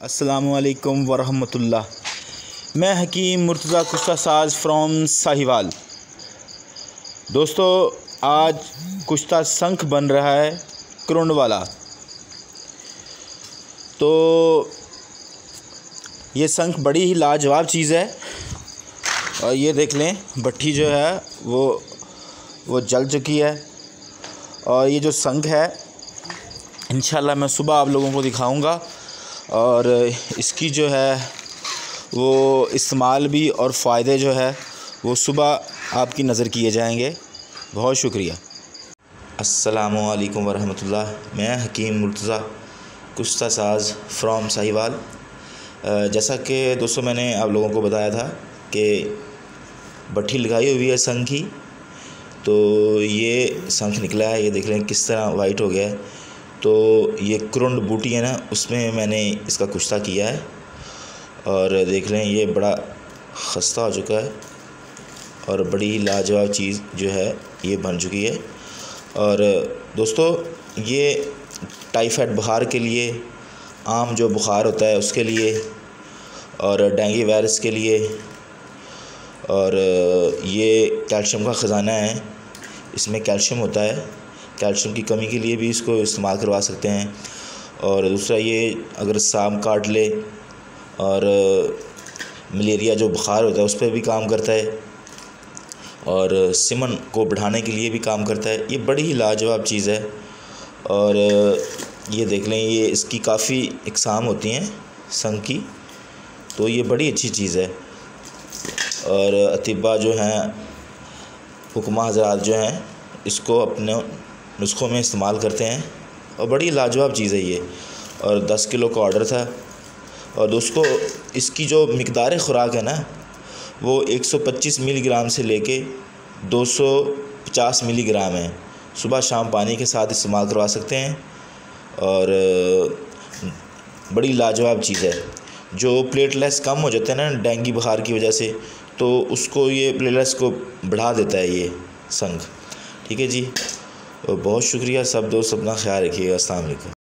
अस्सलामुअलैकुम वरहमतुल्लाह। मैं हकीम मुर्तज़ा कुश्ता साज फ्रॉम साहिवाल। दोस्तों, आज कुश्ता शंख बन रहा है क्रुंड वाला। तो ये शंख बड़ी ही लाजवाब चीज़ है। और ये देख लें, भट्ठी जो है वो जल चुकी है। और ये जो शंख है, इंशाल्लाह मैं सुबह आप लोगों को दिखाऊंगा। और इसकी जो है वो इस्तेमाल भी और फ़ायदे जो है वो सुबह आपकी नज़र किए जाएंगे। बहुत शुक्रिया। अस्सलामुअलैकुम वरहमतुल्लाह। मैं हकीम मुर्तज़ा कुश्ता साज फ्रॉम साहिवाल। जैसा कि दोस्तों मैंने आप लोगों को बताया था कि भट्ठी लगाई हुई है शंख की, तो ये शंख निकला है। ये देख लें किस तरह वाइट हो गया है। तो ये क्रुंड बूटी है ना, उसमें मैंने इसका कुश्ता किया है। और देख लें ये बड़ा खस्ता हो चुका है और बड़ी ही लाजवाब चीज़ जो है ये बन चुकी है। और दोस्तों, ये टाइफाइड बुखार के लिए, आम जो बुखार होता है उसके लिए, और डेंगू वायरस के लिए, और ये कैल्शियम का ख़जाना है। इसमें कैल्शियम होता है। कैल्शियम की कमी के लिए भी इसको इस्तेमाल करवा सकते हैं। और दूसरा, ये अगर सांप काट ले और मलेरिया जो बुखार होता है उस पर भी काम करता है। और सिमन को बढ़ाने के लिए भी काम करता है। ये बड़ी ही लाजवाब चीज़ है। और ये देख लें, ये इसकी काफ़ी इकसाम होती हैं शंख की, तो ये बड़ी अच्छी चीज़ है। और अतिबा जो हैं, हुक्मा हज़रात जो हैं, इसको अपने नुस्ख़ों में इस्तेमाल करते हैं और बड़ी लाजवाब चीज़ है ये। और 10 किलो का ऑर्डर था। और दोस्तों, इसकी जो मिक़दार ख़ुराक है ना, वो 125 मिलीग्राम से लेके 250 मिलीग्राम है। सुबह शाम पानी के साथ इस्तेमाल करवा सकते हैं। और बड़ी लाजवाब चीज़ है। जो प्लेटलेट्स कम हो जाते हैं ना डेंगू बुखार की वजह से, तो उसको ये प्लेटलेट्स को बढ़ा देता है ये शंख। ठीक है जी, बहुत शुक्रिया। सब दोस्त अपना ख्याल रखिएगा। अस्सलाम वालेकुम।